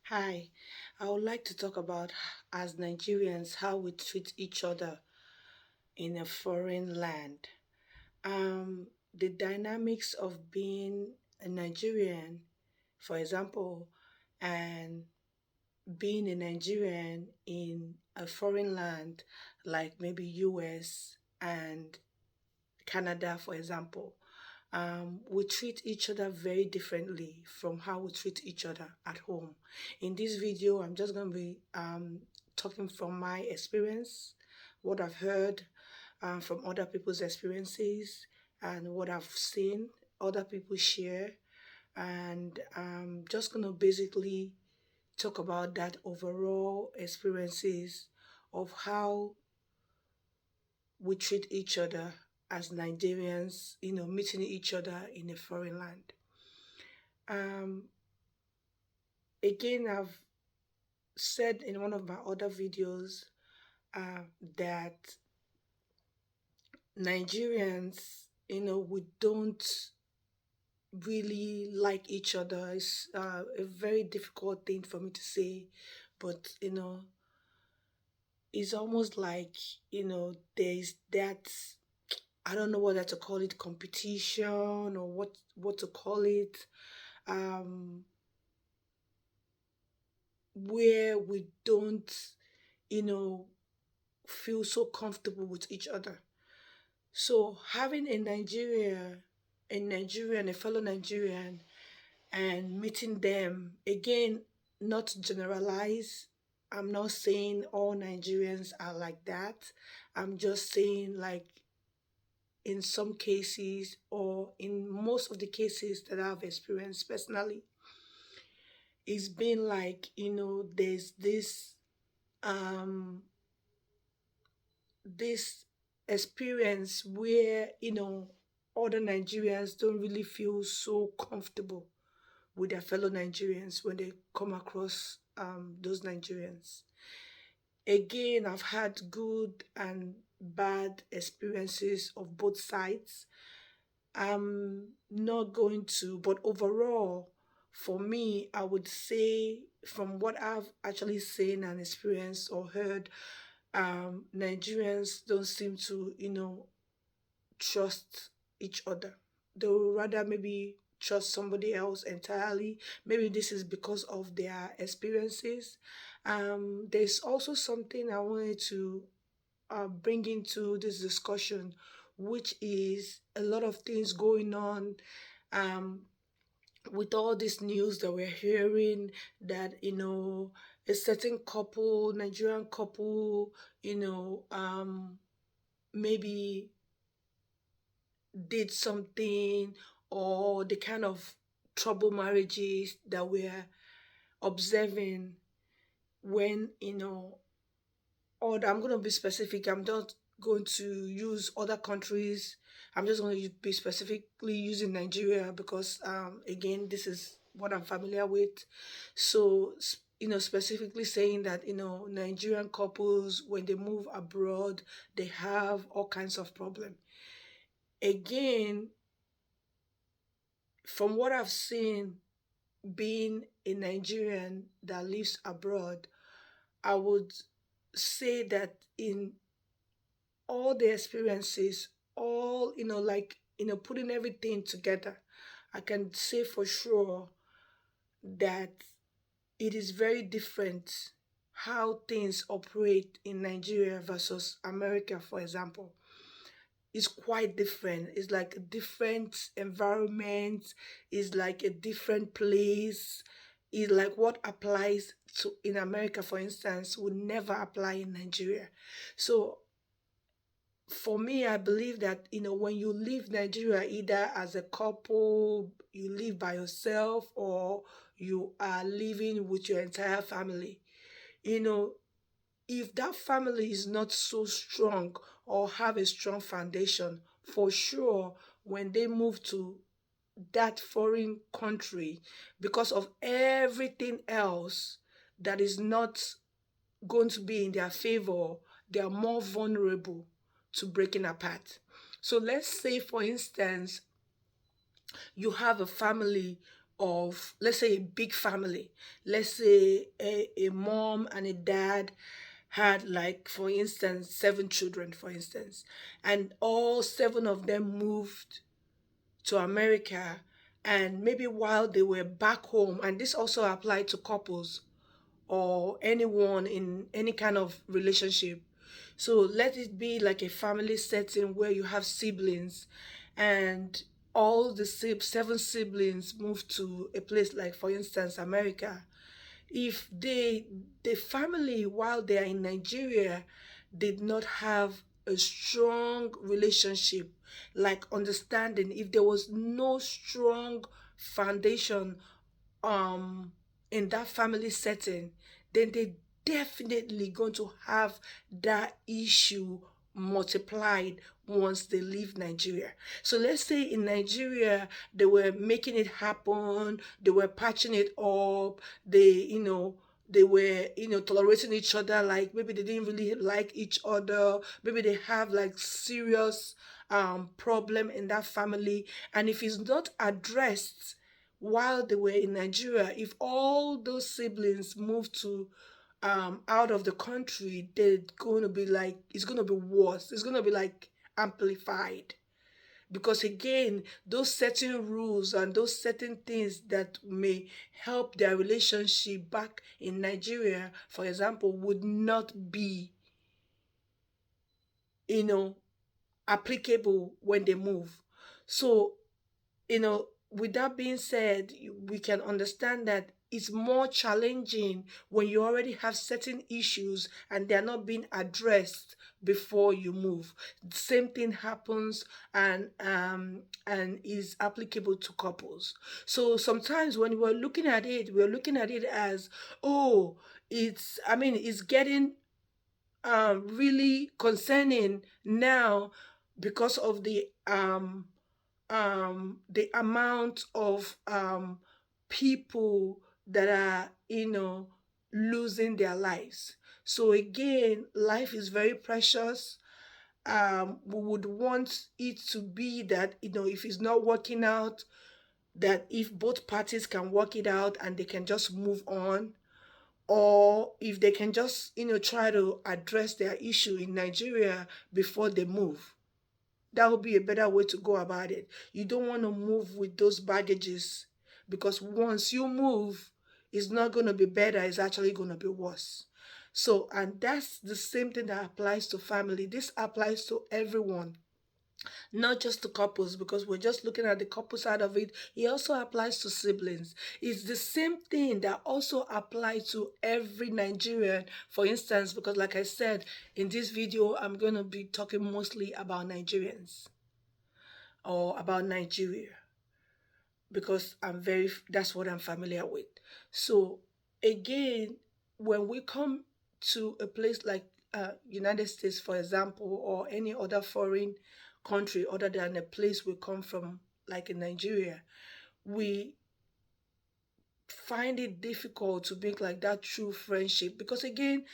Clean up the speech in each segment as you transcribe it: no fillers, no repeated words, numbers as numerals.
Hi, I would like to talk about as Nigerians how we treat each other in a foreign land. The dynamics of being a Nigerian, for example, and being a Nigerian in a foreign land like maybe US and Canada, for example, we treat each other very differently from how we treat each other at home. In this video, I'm just going to be talking from my experience, what I've heard from other people's experiences, and what I've seen other people share. And I'm just going to basically talk about that overall experiences of how we treat each other as Nigerians, meeting each other in a foreign land. Um, Again, I've said in one of my other videos that Nigerians, we don't really like each other. It's a very difficult thing for me to say, but it's almost like there's that. I don't know whether to call it competition or what to call it. Um, where we don't, you know, feel so comfortable with each other. So having a fellow Nigerian, and meeting them again, not to generalize. I'm not saying all Nigerians are like that. I'm just saying like in some cases or in most of the cases that I've experienced personally, it's been like, there's um this experience where other Nigerians don't really feel so comfortable with their fellow Nigerians when they come across those Nigerians. Again, I've had good and bad experiences of both sides. I'm not going to, but overall, for me, I would say from what I've actually seen and experienced or heard, Nigerians don't seem to, trust each other. They will rather maybe trust somebody else entirely. Maybe this is because of their experiences. There's also something I wanted to bring into this discussion, which is a lot of things going on um, with all this news that we're hearing that a certain couple, Nigerian couple, maybe did something, or the kind of trouble marriages that we're observing when or I'm going to be specific. I'm not going to use other countries. I'm just going to be specifically using Nigeria because again, this is what I'm familiar with. So specifically saying that Nigerian couples, when they move abroad, they have all kinds of problem. Again, from what I've seen, being a Nigerian that lives abroad, I would say that in all the experiences, all, putting everything together, I can say for sure that it is very different how things operate in Nigeria versus America, for example. It's quite different. It's like a different environment, it's like a different place. It's like what applies to in America, for instance, would never apply in Nigeria. So for me, I believe that when you leave Nigeria, either as a couple, you live by yourself, or you are living with your entire family, you know, if that family is not so strong or have a strong foundation, for sure, when they move to that foreign country, because of everything else that is not going to be in their favor, they are more vulnerable to breaking apart. So let's say, for instance, you have a family of, let's say, a big family. Let's say a mom and a dad had, like, for instance, 7 children, for instance, and all 7 of them moved to America. And maybe while they were back home, and this also applied to couples or anyone in any kind of relationship. So let it be like a family setting where you have siblings, and all the 7 siblings move to a place like, for instance, America. If the family while they are in Nigeria did not have a strong relationship, like understanding, if there was no strong foundation um in that family setting, then they definitely going to have that issue multiplied once they leave Nigeria. So let's say in Nigeria they were making it happen, they were patching it up, they were, tolerating each other, like maybe they didn't really like each other, maybe they have like serious problem in that family, and if it's not addressed while they were in Nigeria, if all those siblings move to out of the country, they're going to be like, it's going to be worse. It's going to be like amplified. Because again, those certain rules and those certain things that may help their relationship back in Nigeria, for example, would not be, you know, applicable when they move. So, with that being said, we can understand that it's more challenging when you already have certain issues and they're not being addressed before you move. The same thing happens and is applicable to couples. So sometimes when we're looking at it, we're looking at it as, oh, it's getting really concerning now because of the amount of people that are, losing their lives. So again, life is very precious. We would want it to be that, if it's not working out, that if both parties can work it out and they can just move on, or if they can just, try to address their issue in Nigeria before they move. That would be a better way to go about it. You don't want to move with those baggages, because once you move, it's not going to be better, it's actually going to be worse. So, and that's the same thing that applies to family. This applies to everyone, not just to couples, because we're just looking at the couple side of it. It also applies to siblings. It's the same thing that also applies to every Nigerian, for instance, because like I said, in this video, I'm going to be talking mostly about Nigerians or about Nigeria, because that's what I'm familiar with. So again, when we come to a place like United States, for example, or any other foreign country other than a place we come from, like in Nigeria, we find it difficult to make like that true friendship, because again,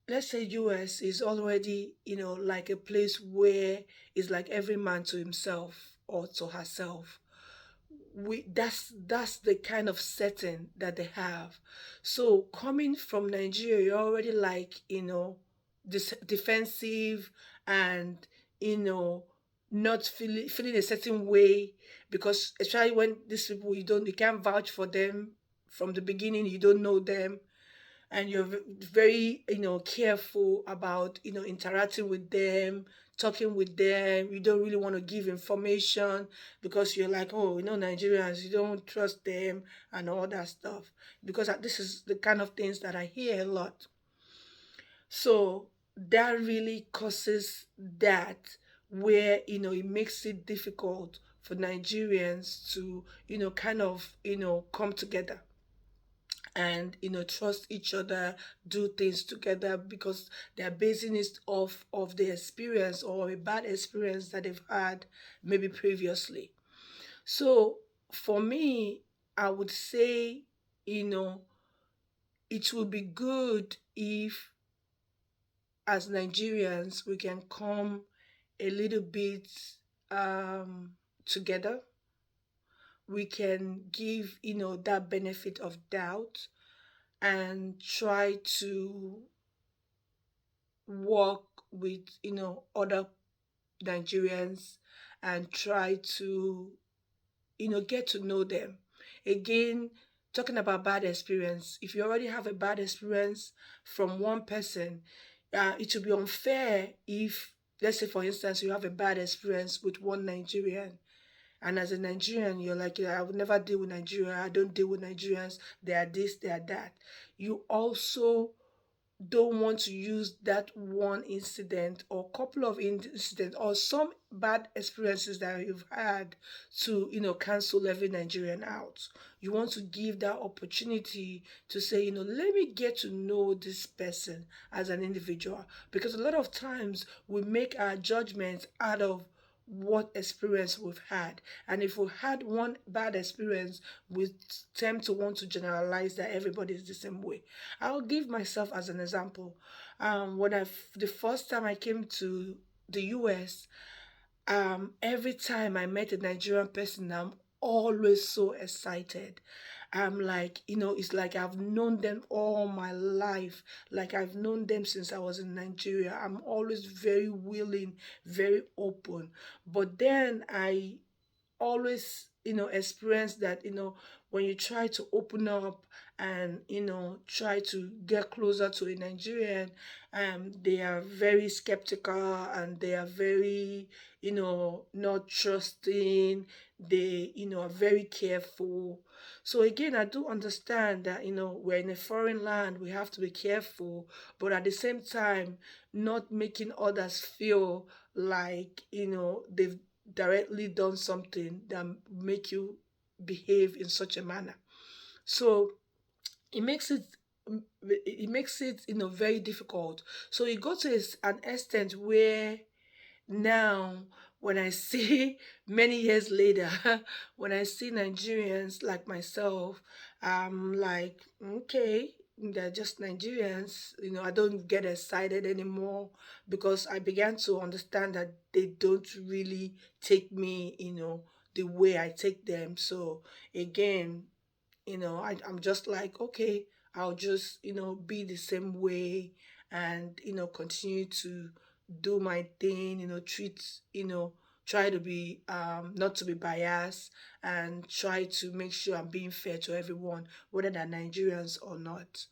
let's say US is already, like a place where it's like every man to himself or to herself. That's the kind of setting that they have. So coming from Nigeria, you're already like, defensive, and, you know not feeling a certain way, because especially when these people, you can't vouch for them from the beginning, you don't know them, and you're very, careful about, interacting with them, talking with them. You don't really want to give information, because you're like, oh, Nigerians, you don't trust them and all that stuff, because this is the kind of things that I hear a lot. So that really causes that, where, it makes it difficult for Nigerians to, kind of, come together and, trust each other, do things together, because they're basing it off of the experience or a bad experience that they've had maybe previously. So for me, I would say, you know it would be good if, as Nigerians, we can come a little bit together. we can give, that benefit of doubt and try to work with, other Nigerians and try to, get to know them. Again, talking about bad experience, if you already have a bad experience from one person, it would be unfair if, let's say, for instance, you have a bad experience with one Nigerian. And as a Nigerian, you're like, "Yeah, I would never deal with Nigeria. I don't deal with Nigerians. They are this, they are that." You also don't want to use that one incident or couple of incidents or some bad experiences that you've had to, cancel every Nigerian out. You want to give that opportunity to say, let me get to know this person as an individual, because a lot of times we make our judgments out of what experience we've had. And if we had one bad experience, we tend to want to generalize that everybody is the same way. I'll give myself as an example. The first time I came to the US, every time I met a Nigerian person, I'm always so excited. I'm like, it's like I've known them all my life. Like I've known them since I was in Nigeria. I'm always very willing, very open. But then I always experience that when you try to open up and try to get closer to a Nigerian, they are very skeptical and they are very not trusting. They are very careful. So again, I do understand that we're in a foreign land, we have to be careful, but at the same time not making others feel like they've directly done something that make you behave in such a manner. So it makes it very difficult. So it got to an extent where now when I see many years later, when I see Nigerians like myself, I'm like, okay, they're just Nigerians. I don't get excited anymore because I began to understand that they don't really take me, the way I take them. So again, I'm just like, okay, I'll just, be the same way and, continue to do my thing, try to be, not to be biased and try to make sure I'm being fair to everyone, whether they're Nigerians or not.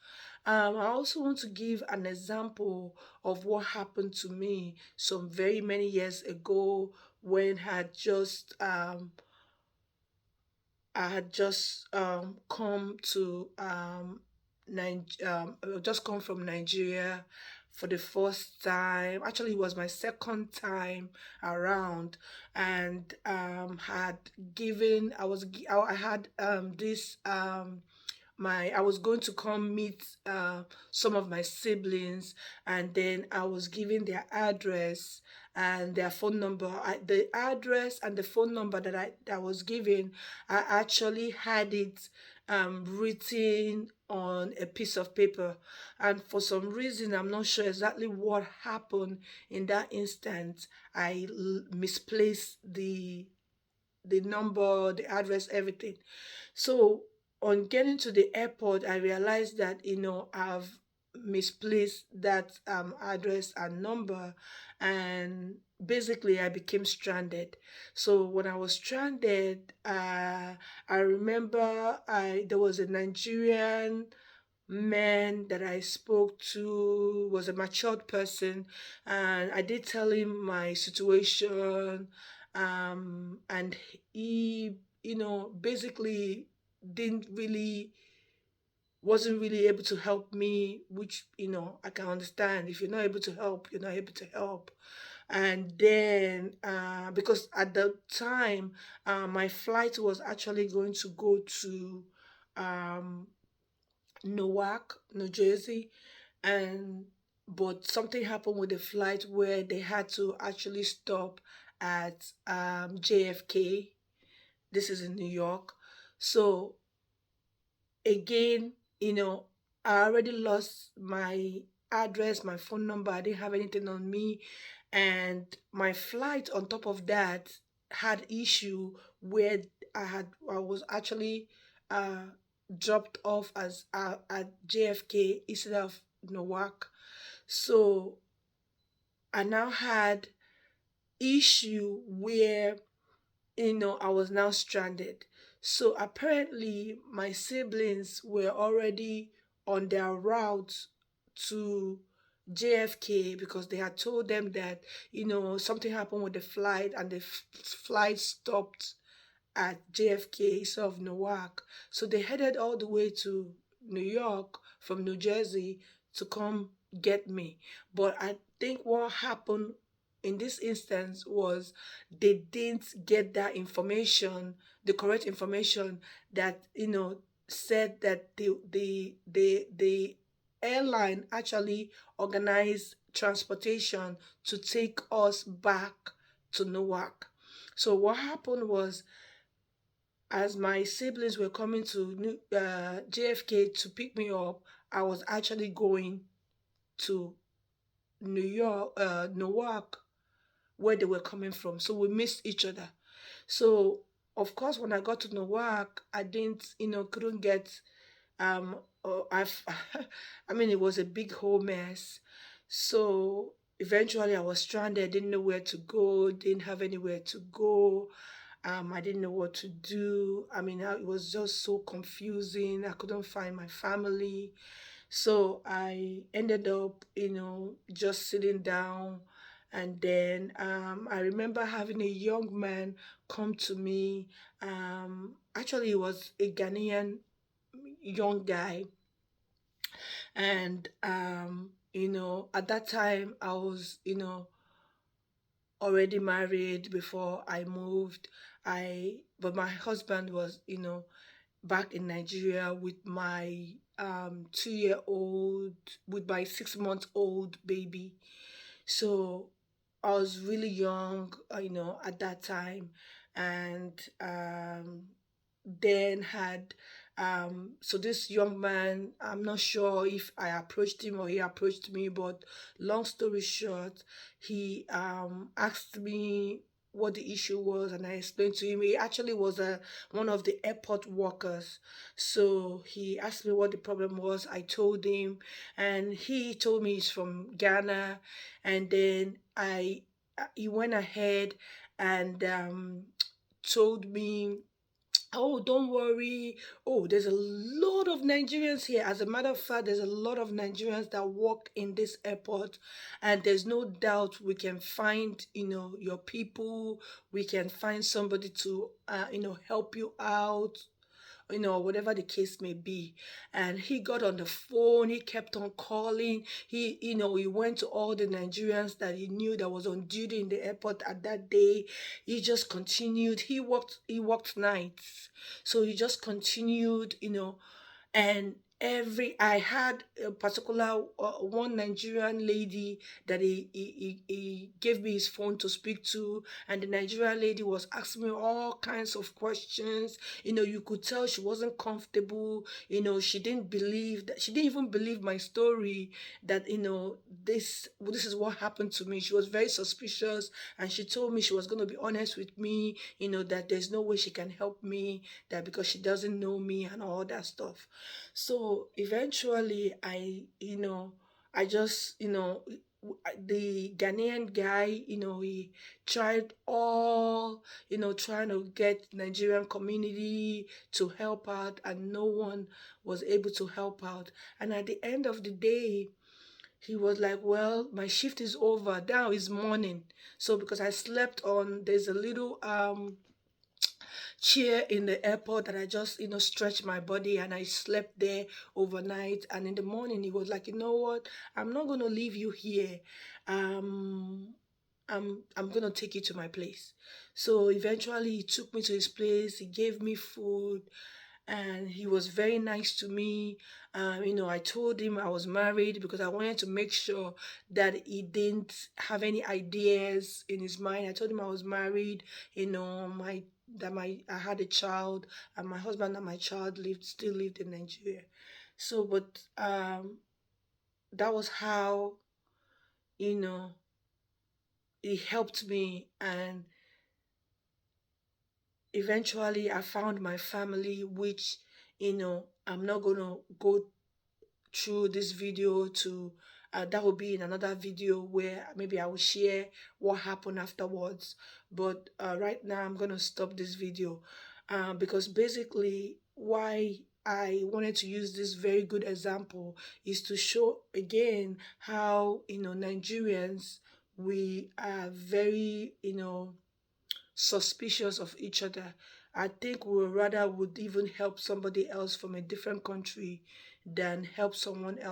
I also want to give an example of what happened to me some very many years ago when I had just come to just come from Nigeria for the first time. Actually, it was my second time around, and had given. I had this my I was going to come meet some of my siblings, and then I was given their address and their phone number. The address and the phone number that was given, I actually had it written on a piece of paper, and for some reason I'm not sure exactly what happened in that instant. Misplaced the number, the address, everything. So on getting to the airport, I realized that I've misplaced that address and number, and basically I became stranded. So when I was stranded, I remember I there was a Nigerian man that I spoke to, was a matured person, and I did tell him my situation, and he, basically didn't really wasn't really able to help me, which I can understand. If you're not able to help, you're not able to help. And then because at the time my flight was actually going to go to um Newark, New Jersey, and but something happened with the flight where they had to actually stop at JFK. This is in New York. So again, I already lost my address, my phone number. I didn't have anything on me, and my flight on top of that had issue where I was actually uh dropped off as at JFK instead of Newark. So I now had issue where I was now stranded. So apparently my siblings were already on their route to JFK because they had told them that something happened with the flight, and the flight stopped at JFK instead of Newark. So they headed all the way to New York from New Jersey to come get me. But I think what happened in this instance was they didn't get that information, the correct information that said that the airline actually organized transportation to take us back to Newark. So what happened was, as my siblings were coming to JFK to pick me up, I was actually going to Newark, where they were coming from. So we missed each other. So of course, when I got to Newark, I didn't, couldn't get I've, I mean, it was a big whole mess. So eventually, I was stranded. Didn't know where to go. Didn't have anywhere to go. I didn't know what to do. I mean, it was just so confusing. I couldn't find my family. So I ended up, just sitting down. And then I remember having a young man come to me. Actually, he was a Ghanaian young guy. And at that time I was already married before I moved. I But my husband was back in Nigeria with my 2 year old, with my 6 month old baby. So I was really young, at that time. And then had so this young man, I'm not sure if I approached him or he approached me, but long story short, he asked me what the issue was, and I explained to him. He actually was one of the airport workers. So he asked me what the problem was. I told him, and he told me he's from Ghana. And then he went ahead and told me, oh, don't worry. Oh, there's a lot of Nigerians here. As a matter of fact, there's a lot of Nigerians that work in this airport, and there's no doubt we can find, your people. We can find somebody to, help you out, whatever the case may be. And he got on the phone, he kept on calling. He went to all the Nigerians that he knew that was on duty in the airport at that day. He just continued. He worked nights. So he just continued, and every I had a particular one Nigerian lady that he gave me his phone to speak to. And the Nigerian lady was asking me all kinds of questions. You could tell she wasn't comfortable. She didn't even believe my story, that this is what happened to me. She was very suspicious, and she told me she was going to be honest with me, that there's no way she can help me, that because she doesn't know me and all that stuff. So eventually, I just, the Ghanaian guy, he tried all, trying to get Nigerian community to help out, and no one was able to help out. And at the end of the day, he was like, well, my shift is over. Now it's morning. So because I slept on, there's a little chair in the airport that I just, stretched my body, and I slept there overnight. And in the morning, he was like, you know what? I'm not gonna leave you here. Um, I'm gonna take you to my place. So eventually, he took me to his place. He gave me food, and he was very nice to me. I told him I was married because I wanted to make sure that he didn't have any ideas in his mind. I told him I was married, my that my I had a child, and my husband and my child still lived in Nigeria. So, but that was how you know he helped me, and eventually I found my family, which, I'm not gonna go through this video to that will be in another video where maybe I will share what happened afterwards. But right now I'm gonna stop this video because basically why I wanted to use this very good example is to show again how, Nigerians, we are very, suspicious of each other. I think we rather would even help somebody else from a different country than help someone else